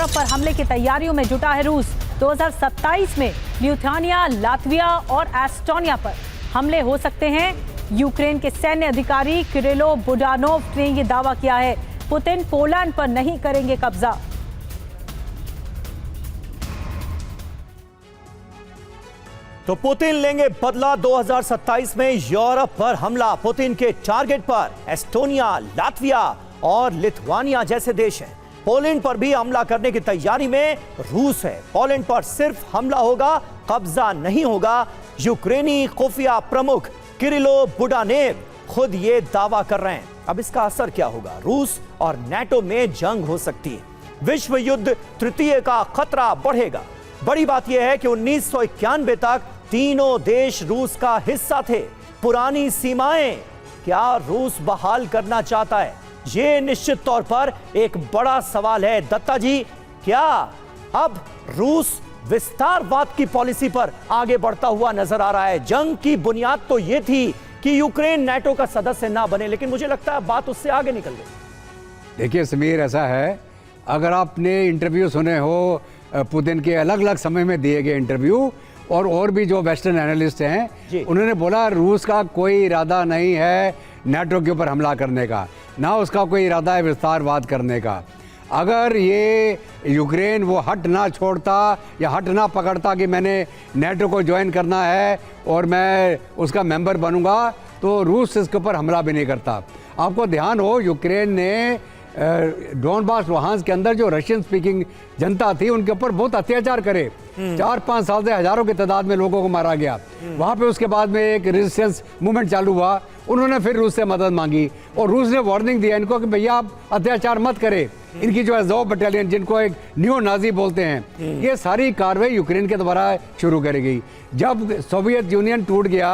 Europe पर हमले की तैयारियों में जुटा है रूस। 2027 में लिथुआनिया, लातविया और एस्टोनिया पर हमले हो सकते हैं। यूक्रेन के सैन्य अधिकारी किरिलो बुडानोव ने यह दावा किया है। पुतिन पोलैंड पर नहीं करेंगे कब्जा। तो पुतिन लेंगे बदला। 2027 में यूरोप पर हमला। पुतिन के टारगेट पर एस्टोनिया, लातविया और लिथुआनिया जैसे देश हैं। पोलैंड पर भी हमला करने की तैयारी में रूस है। पोलैंड पर सिर्फ हमला होगा, कब्जा नहीं होगा। यूक्रेनी खुफिया प्रमुख किरिलो बुडानेव खुद ये दावा कर रहे हैं। अब इसका असर क्या होगा? रूस और नाटो में जंग हो सकती है। विश्व युद्ध तृतीय का खतरा बढ़ेगा। बड़ी बात यह है कि 1991 तक तीनों देश रूस का हिस्सा थे। पुरानी सीमाएं क्या रूस बहाल करना चाहता है? यह निश्चित तौर पर एक बड़ा सवाल है। दत्ता जी, क्या अब रूस विस्तारवाद की पॉलिसी पर आगे बढ़ता हुआ नजर आ रहा है? जंग की बुनियाद तो यह थी कि यूक्रेन नाटो का सदस्य ना बने, लेकिन मुझे लगता है बात उससे आगे निकल गई। देखिए समीर, ऐसा है, अगर आपने इंटरव्यू सुने हो पुतिन के अलग अलग समय में दिए गए इंटरव्यू और भी जो वेस्टर्न एनालिस्ट हैं, उन्होंने बोला रूस का कोई इरादा नहीं है नाटो के ऊपर हमला करने का, ना उसका कोई इरादा है विस्तारवाद करने का। अगर ये यूक्रेन वो हट ना छोड़ता या हट ना पकड़ता कि मैंने नाटो को ज्वाइन करना है और मैं उसका मेंबर बनूंगा, तो रूस इसके ऊपर हमला भी नहीं करता। आपको ध्यान हो, यूक्रेन ने डोनबास लुहांस्क के अंदर जो रशियन स्पीकिंग जनता थी उनके ऊपर बहुत अत्याचार करे। 4-5 साल से हजारों की तादाद में लोगों को मारा गया। वहां पे उसके बाद में एक रेजिस्टेंस मूवमेंट चालू हुआ। उन्होंने फिर रूस से मदद मांगी और रूस ने वार्निंग दिया इनको कि भैया आप अत्याचार मत करें। इनकी जो अज़ोव बटालियन, जिनको एक नियो नाजी बोलते हैं, ये सारी कार्रवाई यूक्रेन के द्वारा शुरू करी गई। जब सोवियत यूनियन टूट गया,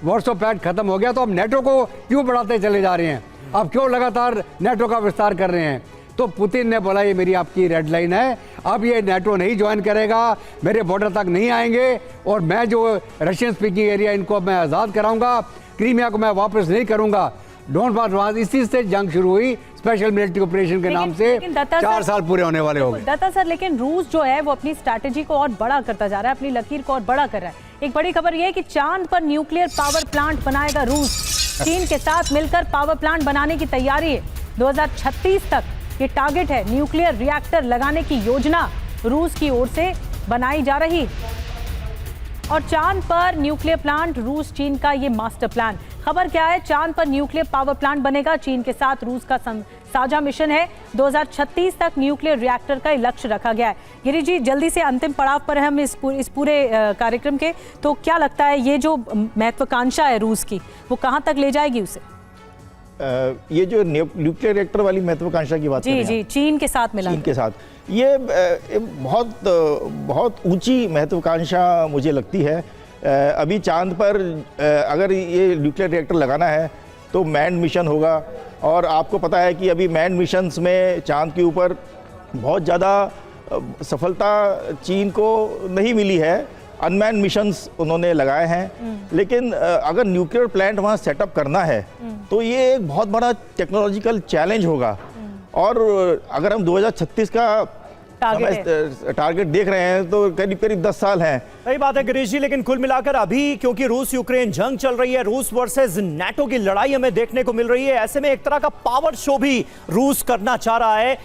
वार्सो पैक्ट खत्म हो गया, तो अब नेटो को क्यों बढ़ाते चले जा रहे हैं? अब क्यों लगातार नेटो का विस्तार कर रहे हैं? तो पुतिन ने बोला ये मेरी आपकी रेड लाइन है, अब ये नेटो नहीं ज्वाइन करेगा, मेरे बॉर्डर तक नहीं आएंगे और मैं जो रशियन स्पीकिंग एरिया इनको मैं आज़ाद कराऊंगा, क्रीमिया को मैं वापस नहीं करूंगा। डोनबास, इसी से जंग शुरू हुई स्पेशल मिलिट्री ऑपरेशन के नाम से। 4 साल पूरे होने वाले हो गए। दत्ता सर, लेकिन रूस जो है वो अपनी स्ट्रैटेजी को और बड़ा करता जा रहा है, अपनी लकीर को और बड़ा कर रहा है। एक बड़ी खबर ये है कि चांद पर न्यूक्लियर पावर प्लांट बनाएगा रूस। चीन के साथ मिलकर पावर प्लांट बनाने की तैयारी है। 2036 तक ये टारगेट है। न्यूक्लियर रिएक्टर लगाने की योजना रूस की ओर से बनाई जा रही है। और चांद पर न्यूक्लियर प्लांट, रूस चीन का ये मास्टर प्लान। खबर क्या है? चांद पर न्यूक्लियर पावर प्लांट बनेगा। चीन के साथ रूस का साझा मिशन है। 2036 तक न्यूक्लियर रिएक्टर का लक्ष्य रखा गया है। गिरीश जी, जल्दी से अंतिम पड़ाव पर है हम इस पूरे कार्यक्रम के, तो क्या लगता है ये जो महत्वाकांक्षा है रूस की, वो कहां तक ले जाएगी उसे? ये जो न्यूक्लियर रिएक्टर वाली महत्वाकांक्षा की बात जी, चीन के साथ मिला, चीन के साथ, ये बहुत ऊंची महत्वाकांक्षा मुझे लगती है। अभी चांद पर अगर ये न्यूक्लियर रिएक्टर लगाना है तो मैन्ड मिशन होगा, और आपको पता है कि अभी मैन्ड मिशंस में चांद के ऊपर बहुत ज़्यादा सफलता चीन को नहीं मिली है। अनमैन्ड मिशंस उन्होंने लगाए हैं, लेकिन अगर न्यूक्लियर प्लांट वहाँ सेटअप करना है तो ये एक बहुत बड़ा टेक्नोलॉजिकल चैलेंज होगा। और अगर हम 2036 का टारगेट देख रहे हैं तो करीब 10 साल हैं। सही बात है गिरीश जी, लेकिन कुल मिलाकर अभी क्योंकि रूस यूक्रेन जंग चल रही है, रूस वर्सेस नाटो की लड़ाई हमें देखने को मिल रही है, ऐसे में एक तरह का पावर शो भी रूस करना चाह रहा है।